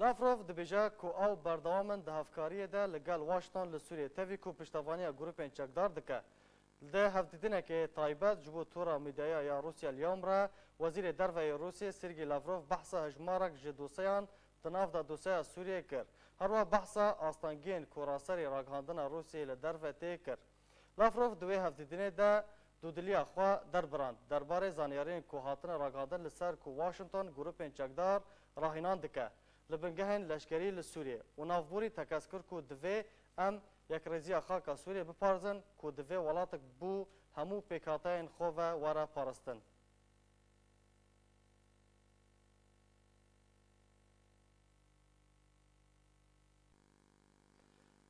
لافروف دبیجه کو او بردوامن ده هفکاری ده لگل واشنطن لسوریه تاوی کو پشتوانی گروپین چکدار دکه ده هفتدینه که تایبت جبو تورا میدایا یا روسیا اليوم را وزیر دروی روسیه سرگی لافروف بحث هجمارک جدوسیان تناف دا دوسیا سوریه کر هر وقت بحث آستانگین کوراسری راگهاندن روسیه لدروی تی کر لافروف دوی هفتدینه ده دودلیا خوا دربراند درباره زانیارین کو هاتن راگهاندن لسر کو واشنطن گروپین چکدار راهینان دکه لبنگهن لشکری لسوریه و نافبوری تکسکر کو دوی ام یک رزیا خاکا سوریه بپارزن کو دوی ولاتک بو همو پیکاتین خواه وره پارستن.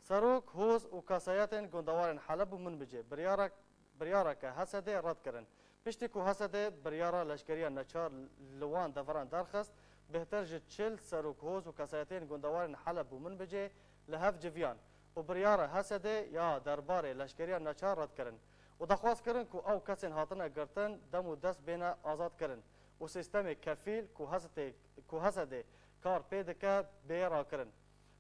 سروک هوز و کاسایتین گندوارن حلب و منبجه بریارا که حسده رد کرن. پشتی که حسده بریارا لشکری نچار لوان دوران درخست بهتر جه 40 سروک هوز و کاسایتین گندوارن حلب و منبجه لحف جویان و بریارا حسده یا درباره لشکری نچار رد کرن. و دخواست کرن که او کسین هاتن گرتن دم و دست بین آزاد کرن و سیستم کفیل که حسده کار پیده که بیرا کرن.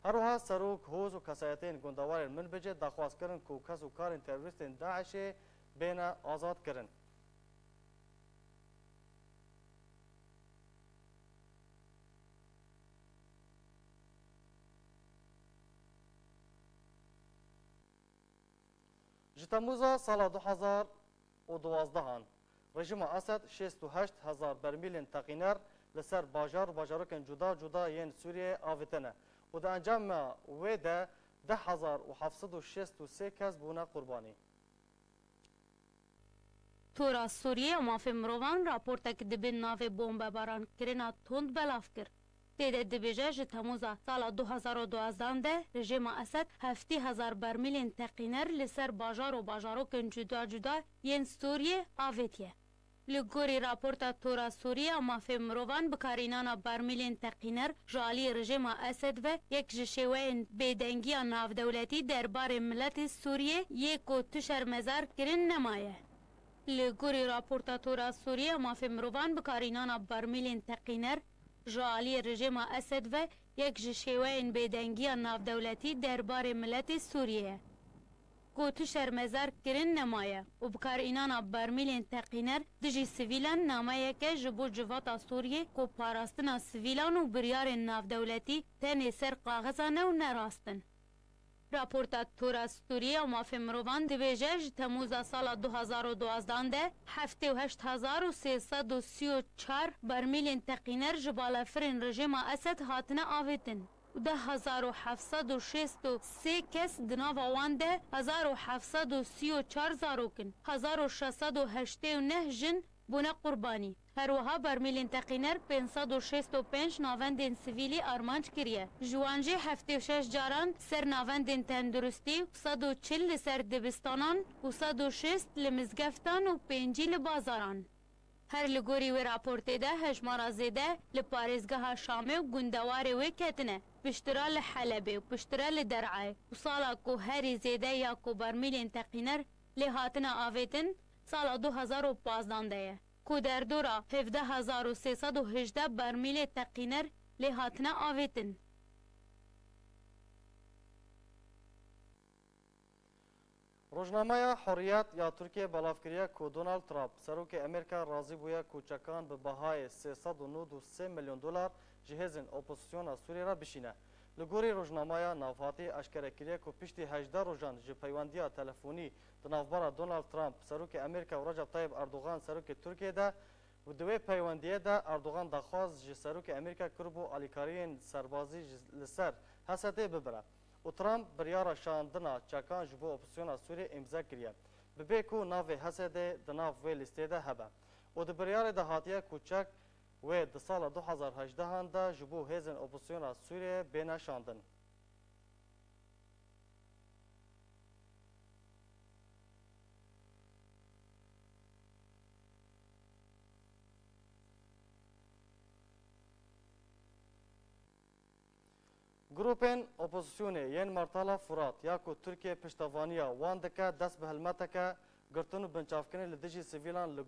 هر وها سروک هوز و کسایتین گندوارن منبجه دخواست کرن که کس و کارین تروریستین داعش بین آزاد کرن. جتموزا سال 2012 رژیم اسد 68,000 برمیل تقینر لسر باجار و باجارکن جدا جدا ین سوریه آویتنه و در انجام ویده 10,763 کس بونه قربانی. تورا سوریه مافی مروان راپورتک دبین ناو بومب باران کرنا تند بلاف کرد. تیده دبیجه جه تموزا سال 2012 ده رژیم اسد 70,000 برمیل تقینر لسر باجار و باجاروکن جدا جدا ین سوریه آویتیه. لگوری راپورتا تورا سوریه مافی مروان بکارینانا برمیل تقینر جالی رژیم اسد و یک جشوین بیدنگی ناو دولتی دربار ملت سوریه یک و تشر مزار کرن نمایه. لگوری راپورتا تورا سوریه مافی مروان بکارینانا برمیل تقینر جالی رژیم اسد و یک جشوین بیدنگی ناو دولتی دربار ملت سوریه. گوتو شرمزار کرن نمایه و بکار اینانا برمیل تقینر دجی سویلان نامایه که جبو جواتا سوریه کو پاراستنا سویلان و بریار ناو دولتی تنی سر قاغزانه و نراستن. راپورتا تورا سوریه و مافی مروان دویجه تموز سال 2012 ده 78,334 برمیل تقینر جبال فرین رژیم اسد هاتنه آویتن. و 10,763 کس دناو وان ده 1,734 زاروکن 1,689 جن بونه قربانی. هر وها برمیل تقینر 565 ناوندین سویلی آرمانج کریه. جوانجی 76 جاران سر ناوندین تندرستی 140 سر دبستانان و 160 لمزگفتان و 5 لبازاران. هر لگوری و راپورته ده هجمارا زیده لپارزگاه شامه و گندواره و کتنه پشترا لحلبه و پشترا لدرعه و سالا کو هری زیده یا کو برمیل تقینر لحاتنا آویتن سالا 2015 ده کو در دورا 17,318 برمیل تقینر لحاتنا آویتن. روزنامه حریت یا ترکیه بلافکریه که دونالد ترامپ سروک امریکا راضی بوده کوچکان به بهای 393 میلیون دلار جهازن اپوزیسیون سوریه را بشینه. لگوری روزنامه نافاتی اشکره کریه که پشتی 18 روزان جه پیوندی تلفنی دنافبار دونالد ترامپ سروک امریکا و رجب طیب اردوغان سروک ترکیه ده و دوی پیوندیه ده اردوغان دخواست جه سروک امریکا کربو آلیکارین سربازی لسر حسده ببره. و ترامپ بریارا شاندنا چکان جبو اپوزیسیون سوریه امضا کریه. ببیکو ناو حسده دناف وی لیسته ده هبه. و ده بریار ده هاتیه کوچک و ده سال 2018 ده جبو هیزن اپوزیسیون سوریه بین شاندن. گروپین اپوزیسیونه ین مرتالا فرات یا کو ترکیه پشتوانیا وان دکه دست به هلمتکه گرتون و بنچافکنه لدجی سویلان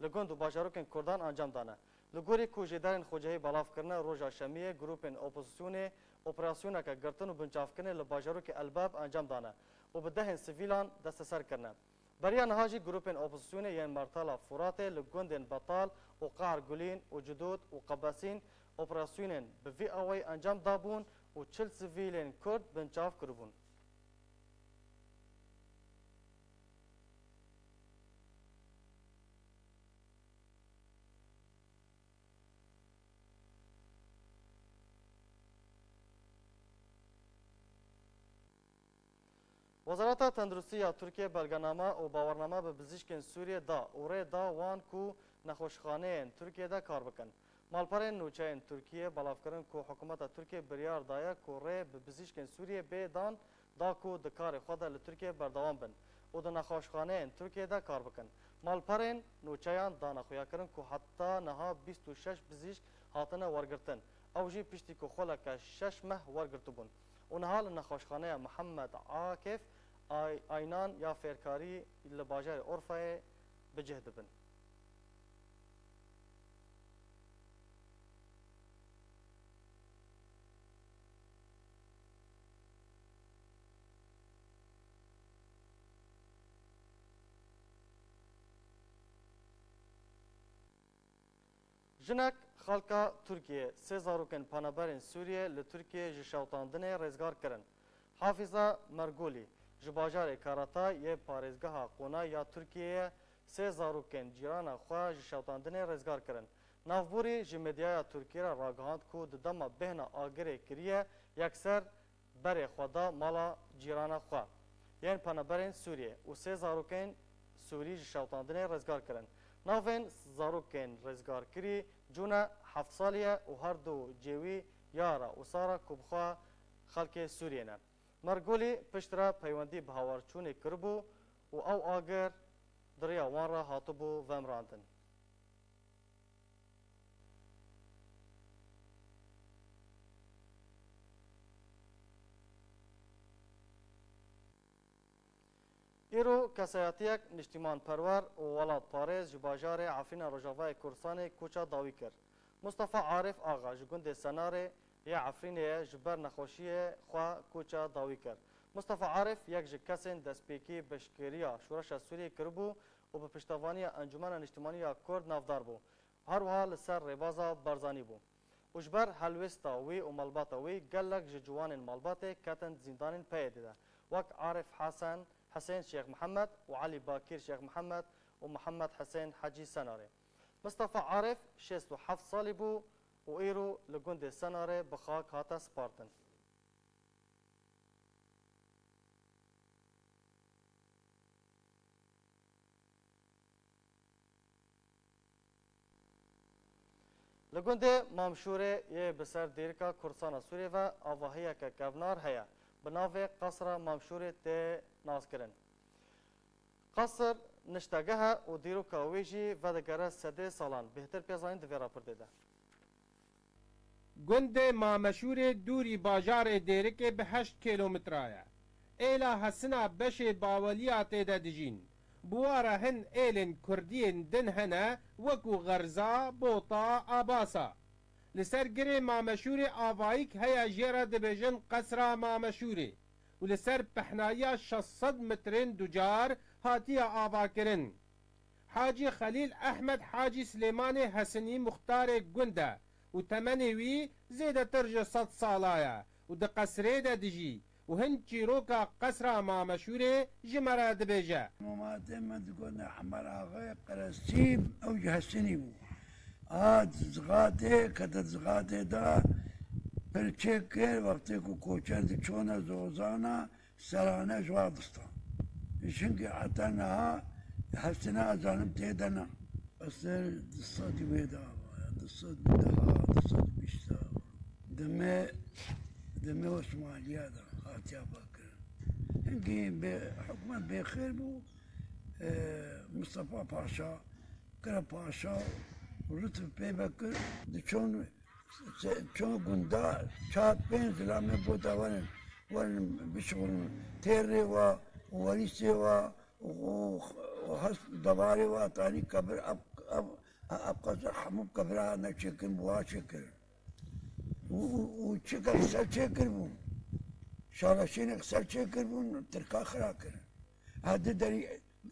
لگند و باجاروکن کردان انجام دانه. لگوری کو جدارن خوجهی بلاف کرنه روژا شمیه گروپن اپوزیسیون اپراسیونه که گرتن و بنچاف کنه لباجرو که الباب انجام دانه و به دهن سیویلان دست سر کرنه. بریا نهاجی گروپن اپوزیسیون یعن مرتالا فراته لگوندن بطال و قعر گلین و جدود و قباسین اپراسیونن به وی اوی انجام دابون و 40 سیویلن کرد بنچاف کربون. وزارت تندرستی ترکیه بلگنامه و باورنامه به پزشکان سوریه دا و ری دا وان کو نخوشخانه ترکیه دا کار بکن. مالپرین نوچین ترکیه بلاف کردن کو حکومت ترکیه بریار دایا کو ری به پزشکان سوریه بیدان دا کو دکار خود لترکیه بردوام بن و دا نخوشخانه ترکیه دا کار بکن. مالپرین نوچیان دا نخویا کردن کو حتی نها 26 پزشک هاتنه ورگرتن او جی پشتی کو خلک 6 ماه ورگرتو بون. ونهال نخوشخانه محمد عاکف آینان یا فیرکاری لباجر عرفه بجهد بن. جنک خالقا ترکیه سزاروکن پانابرین سوریه لترکیه جشاوتاندنه رزگار کرن. حافظه مرگولی جباجار کاراتا یه پارزگاه قونا یا ترکیه سزاروکن جیران خواه جشاوتاندنه رزگار کرن. نافبوری جمدیای ترکیه را راگهاند کو ددما بهنا آگره کریه یکسر بر خدا مالا جیران خواه. یعنی پانابرین سوریه و سزاروکن سوری جشاوتاندنه رزگار کرن. ناوین زاروکن رزگار کری جونا 7 سالیه و هر دو جوی یارا و سارا کبخوا خلق سوریه نه. مرگولی پشترا پیوندی به هاورچونی کربو و او آگر دریا وان را هاتبو و امراندن. ایرو کسایتیک نشتیمان پرور و ولاد پارز جباجار عفرین رجاوای کورسان کوچا داوی کرد. مصطفى عارف آغا جگند سناره یا عفرین جبر نخوشی خواه کوچا داوی کرد. مصطفى عارف یک جکسین دستپیکی بشکریا شورش سوریه کربو و به پشتوانی انجمن نشتیمانی کرد نافدار بو. هر وها لسر ریبازا برزانی بو. وجبر حلوستا وی و ملباتا وی گلک جوان ملباته کتن زندان پیده. وک عارف حسين شيخ محمد وعلي باكير شيخ محمد ومحمد حسين حجي سناري. مصطفى عارف 67 سالي بو وإيرو لجند سناري بخاك هاتا سبارتن. لجند مامشوري يه بسر ديركا كورسانا سوري و آواهية ككفنار هيا بناوه قصر مامشوري تي ناسكرن. قصر نشتاقها و دیرو کاویجی و دگره 3 سالان بهتر پیزاین دوی راپر دیده. گند مامشور دوری باجار دیرکه به 8 کیلومتر آیا. ایلا حسنا بش باولیات دجین. بوارا هن ایلن کردین دن هنه وکو غرزا بوطا آباسا. لسر گره مامشور آوائیک هیا جیرا دبیجن قصر مامشوری. و لسر پحنایا 600 مترین دوجار هاتیا آوا کرن. حاجی خلیل احمد حاجی سلیمان حسنی مختار گنده و تمنوی زیده ترج 100 سالایا و ده قصره ده دجی و هن چیروکا قصره ما مشهوره جمره دبیجه. مماته مدگونه حمر آغای قرسیب او جهسنی بو. زغاده کدر زغاده دا پرچه کر وقتی کو کوچر دی چونه زوزانا سرانه جوادستان. çünkü hatana hastane azanım tedana asır dışarı veda dışarı daha bişta deme Osmaniye da hatya bakır. Çünkü hükümet bekir bu Mustafa Paşa, Kara Paşa, Lütfü Peybakır çoğu günde çat benzilame bu da var bir şey terri var وريسي وحس دباري وطاني كبر أب أبقى حموم كبرها أنا شكل بوا شكل وشكل سر شكل بون شارشين سر شكل بون تركا خراكر هذا دري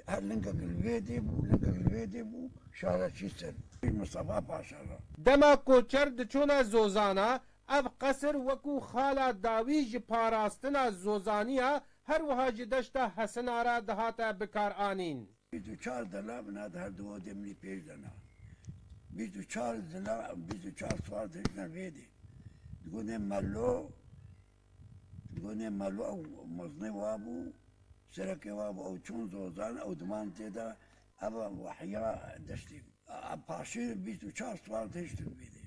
هلنك الفيدي بو لنك الفيدي بو شارشين سر مصطفى باشا دما کوچر دچونا زوزانا اف قصر وکو خالا داوی جی پاراستنا زوزانیا هر وها جی دشتا حسنارا دهاتا بکار آنین 24 دلا بناد هر دو دمنی پیش دنا 24 دلا 24 سوار دشنا ویدی تقولي مالو او مصني وابو سركي وابو او چون زوزان او دمان تيدا ابا وحيا دشتي باشي 24 سوار دشتن بيدي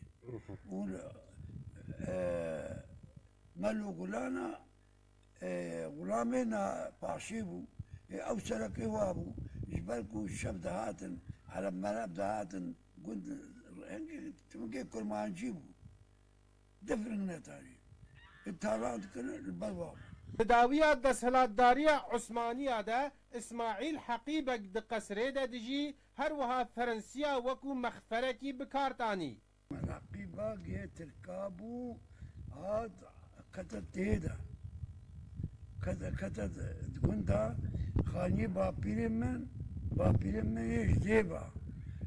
مالو غلانا غلامنا باشيبو او سركي وابو جبالكو الشب دهاتن على الملاب دهاتن قلت تمكي كل ما نجيبو دفرنا تاني التارات كنا البلواب بداوية دسهلاتدارية عثمانية دا اسماعيل حقيبك دقسري دا دجي هروها فرنسيا وكو مخفركي بكارتاني حقيبك يتركابو هاد كتت تيدا كتت تكون دا خاني بابيرمن يش ديبا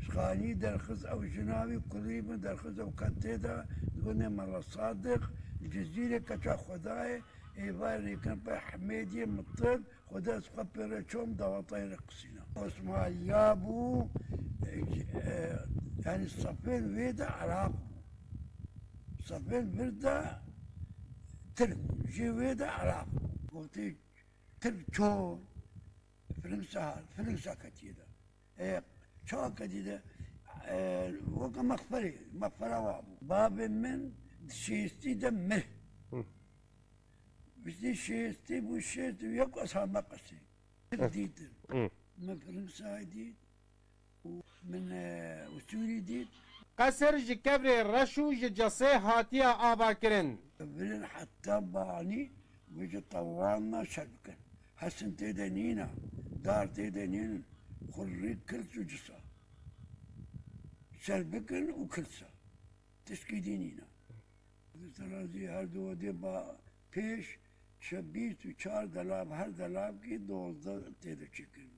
خاني درخز او جنابي قريبا درخز او كتيدا تقولنا مرة صادق الجزيرة كتا خداي ايباري كان با حميدية مطل خدا سقبرا چوم دواتاي رقصينا اسمها يابو يعني الصفين ويدا عراق صفين بردا ترك جي ويدا عراق قلتي ترك چون فرنسا كتيدا شو كتيدا وقا مغفرة وابو باب من شيستي دمه بس دي شيستي بو شيستي ويقو أصحاب مقصي ديت من فرنسا ديت ومن وسوري ديت قصر جي كبري رشو جي جسي هاتيا آبا كرن بلن حتى باني ويجي طوانا شربكن حسن تيدنينا دار تيدنينا خريج كلسو جسا شربكن وكلسا تشكيدينينا ترازي هر دو دي با پیش 24 دلاب هر دلاب کی 12 تیده چکن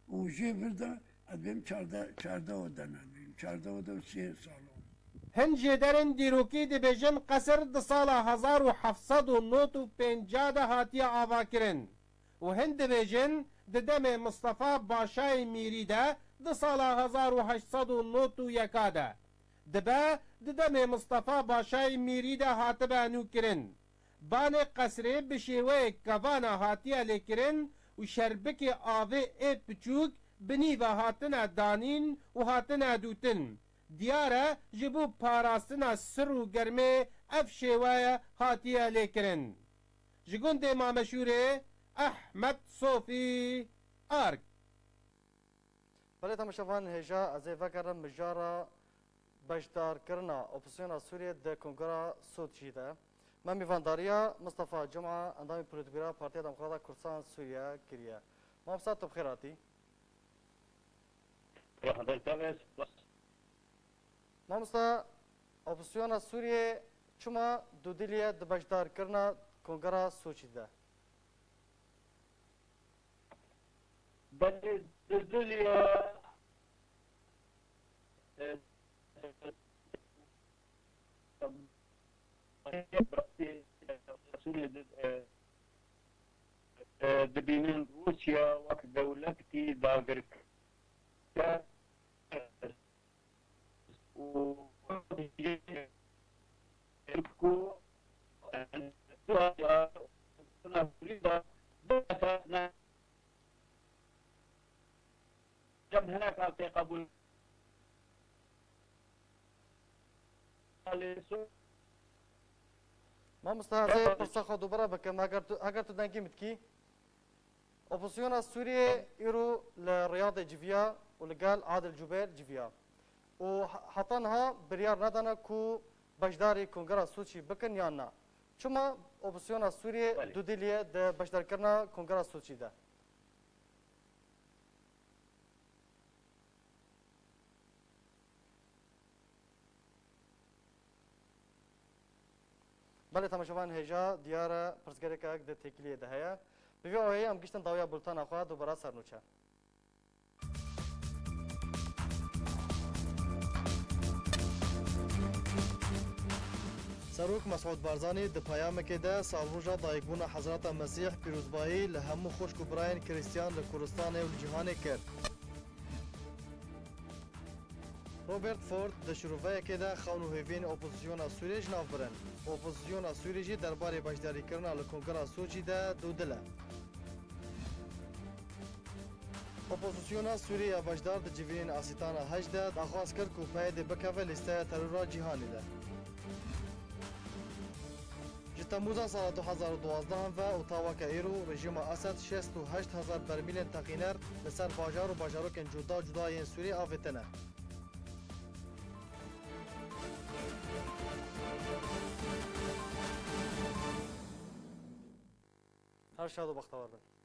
اوجه برده ادبیم 14 ودن ادبیم 14 ودن 3 سالون هنجي درن ديروكي دي بجن قصر د سالا 1750 ده هاتيا آبا كرن وهند بجن د دم مصطفى باشاي ميري ده د سالا 1891 ده دبا د دم مصطفى باشاي ميري ده هاتبا نو كرن بان قصري بشيوه كفانا هاتيا لكرن وشربك آوه اي بچوك بنيبا هاتنا دانين وهاتنا دوتن دیاره جبو پاراستنا سر و گرمه اف شیوه هاتیه لیکرن جگون ده مامشوره احمد صوفی آرک بله تماشاوان هجا از فکرم مجارا بجدار کرنا اپوزیسیون سوریه ده کنگره سود جیده من میوانداریا مصطفى جمعه اندامی پروتوگرا پارتی دموکرات کردستان سوریه کریه ما بسات بخیراتی مامستا اپوزیسیون سوریه چما دو دلیه د بجدار کرنا کنگره سوچیده بله دو دلیه دبینن روسیا وقت دولتی داگر جم هناك قبول ما مستحضر پرسخ دوباره بکم اگر تو دنگی متکی اپوزیسیون سوریه ایرو لریاض جویا و لقال عادل جبیر جویا و حتی انها بریار ندانه کو بجداری کنگره سوچی بکن یا نه چما اپوزیسیون سوریه دو دلیه ده بجدار کرنا کنگره سوچی ده بله تماشاوان هجا دیار پرسگرک اگ ده تکلیه ده هیا بوی آوهی هم گشتن داویا بلتان اخواه دوباره سرنوچه سروک مسعود بارزانی د پیامکې ده سالروژا دایکبونا حضرت مسیح پیروزبایی له همو خوشک و براین کریستیان له کوردستان و جهان کرد روبرت فورد د شروعه ده خون و هیوین اپوزیسیون سوریه جناف برن اپوزیسیون سوریه جی درباره باشداری کردن له کنگره سوچی ده دودله اپوزیسیون سوریه باشدار د جوین آسیتان هج ده دخواست کرد که پاید بکوه لیسته ترور جهانی ده تموز سال 2012 و اتاواک ایرو رژیم اسد 68,000 برمیل تقینر لسر باجار و باجاروکن جدا جدای سوری آویتنه هر شاد و بختور بن